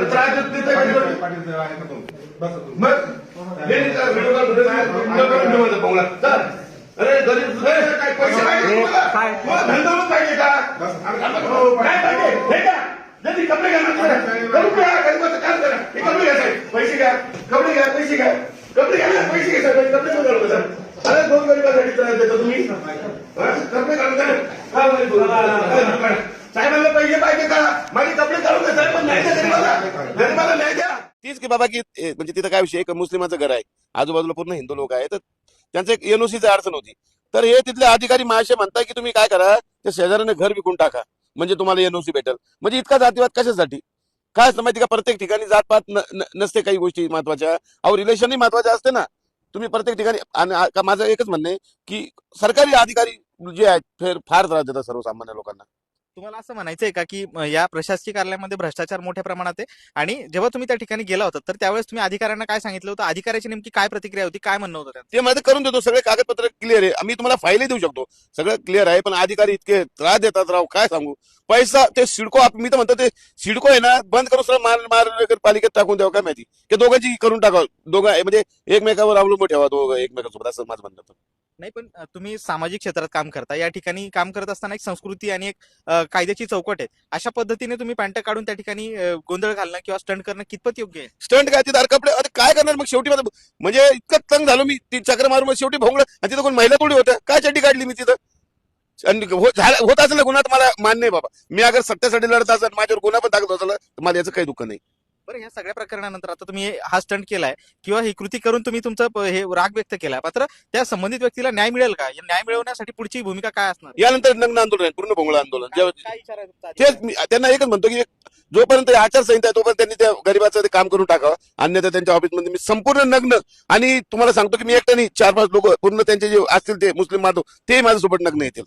त्रास देत नाही तर काय करतो? मग हे नाही का, व्हिडिओ कॉल करून माझं पाहुणा चल. अरे गरीब तुझं काय पैसे पाहिजे तुम्हाला? तुम्हाला धंदा पण पाहिजे का? काय पाहिजे हे का? जरी कपडे घ्या ना, करून घ्या, गरीबाचं काम करा. हे कपडे घ्या साहेब, पैसे घ्या, कपडे घ्या, पैसे घ्या, कपडे घ्या, पैसे घ्या साहेब, कपडे पण घालू का सर? अरे दोन गरीबासाठी त्रास देता तुम्ही. कपडे घालून द्या. का बरं बोलू? साहेबांना पैसे पाहिजे का? माझे कपडे काढून द्या साहेब, पण नाही द्या गरीबाला न्याय द्या. तीच की बाबा की म्हणजे तिथं काय विषय, एक मुस्लिमाचं घर आहे, आजूबाजूला पूर्ण हिंदू लोक आहेत, तर त्यांचं एक एनओसीची अडचण होती. तर हे तिथले अधिकारी महाशय म्हणताय की तुम्ही काय करा, त्या शेजाऱ्याने घर विकून टाका, म्हणजे तुम्हाला एनओसी भेटेल. म्हणजे इतका जातीवाद कशासाठी? काय असतं माहिती का, प्रत्येक ठिकाणी जातपात नसते, काही गोष्टी महत्वाच्या, अहो रिलेशनही महत्वाचे असते ना. तुम्ही प्रत्येक ठिकाणी माझं एकच म्हणणं आहे की सरकारी अधिकारी जे आहेत फार त्रास देतात सर्वसामान्य लोकांना. तुम्हाला असं म्हणायचंय का की या प्रशासकीय कार्यालयामध्ये भ्रष्टाचार मोठ्या प्रमाणात आहे, आणि जेव्हा तुम्ही त्या ठिकाणी गेला होता तर त्यावेळेस तुम्ही अधिकाऱ्यांना काय सांगितलं होतं? अधिकाऱ्याची नेमकी काय प्रतिक्रिया होती, काय म्हणणं होतं त्यांचं? ते मध्ये करून देतो, सगळे कागदपत्र क्लिअर आहे, आम्ही तुम्हाला फाईलही देऊ शकतो, सगळं क्लिअर आहे. पण अधिकारी इतके त्रास देतात राव, काय सांगू. पैसा ते सिडको, मी तर म्हणतो ते सिडको आहे ना, बंद करून सर महानगरपालिकेत टाकून द्यावं, काय माहिती की दोघांची करून टाकावं, दोघं म्हणजे एकमेकावर अवलंबून ठेवा, दोघं एकमेकांसोबत, असं माझं म्हणणं. नाही, पण तुम्ही सामाजिक क्षेत्रात काम करता, या ठिकाणी काम करत असताना एक संस्कृती आणि एक कायद्याची चौकट आहे. अशा पद्धतीने तुम्ही पॅन्ट काढून त्या ठिकाणी गोंधळ घालणं किंवा स्टंट करणं कितपत योग्य आहे? स्टंट काय तिथं कपडे, आता काय करणार मग शेवटी म्हणजे इतकं तंग झालो मी, ती चक्र मारून मग शेवटी भोंगलं, आणि तिथं कोण महिला थोडी होत्या, काय चड्डी काढली मी तिथं. आणि होत असेल ना गुन्हा, तर मला मान्य आहे बाबा, मी अगर सत्तेसाठी लढत असेल, माझ्यावर गुन्हा पण दाखल असेल तर मला याचं काही दुःख नाही. बरं, या सगळ्या प्रकरणानंतर आता तुम्ही हा स्टंट केलाय किंवा ही कृती करून तुम्ही तुमचं हे राग व्यक्त केलाय, मात्र त्या संबंधित व्यक्तीला न्याय मिळेल का? या न्याय मिळवण्यासाठी पुढची भूमिका काय असणार? यानंतर नग्न आंदोलन आहे, पूर्ण भोंगळं आंदोलन. काय इशारा आहे तुमचा? तेच त्यांना एकच म्हणतो की जोपर्यंत आचारसंहिता आहे तोपर्यंत त्यांनी त्या गरीबाचं ते काम करून टाकावं, अन्यथा त्यांच्या ऑफिसमध्ये मी संपूर्ण नग्न, आणि तुम्हाला सांगतो की मी एकट्याने 4-5 लोक पूर्ण त्यांचे जे असतील ते मुस्लिम बांधव ते माझ्यासोबत नग्न येतील.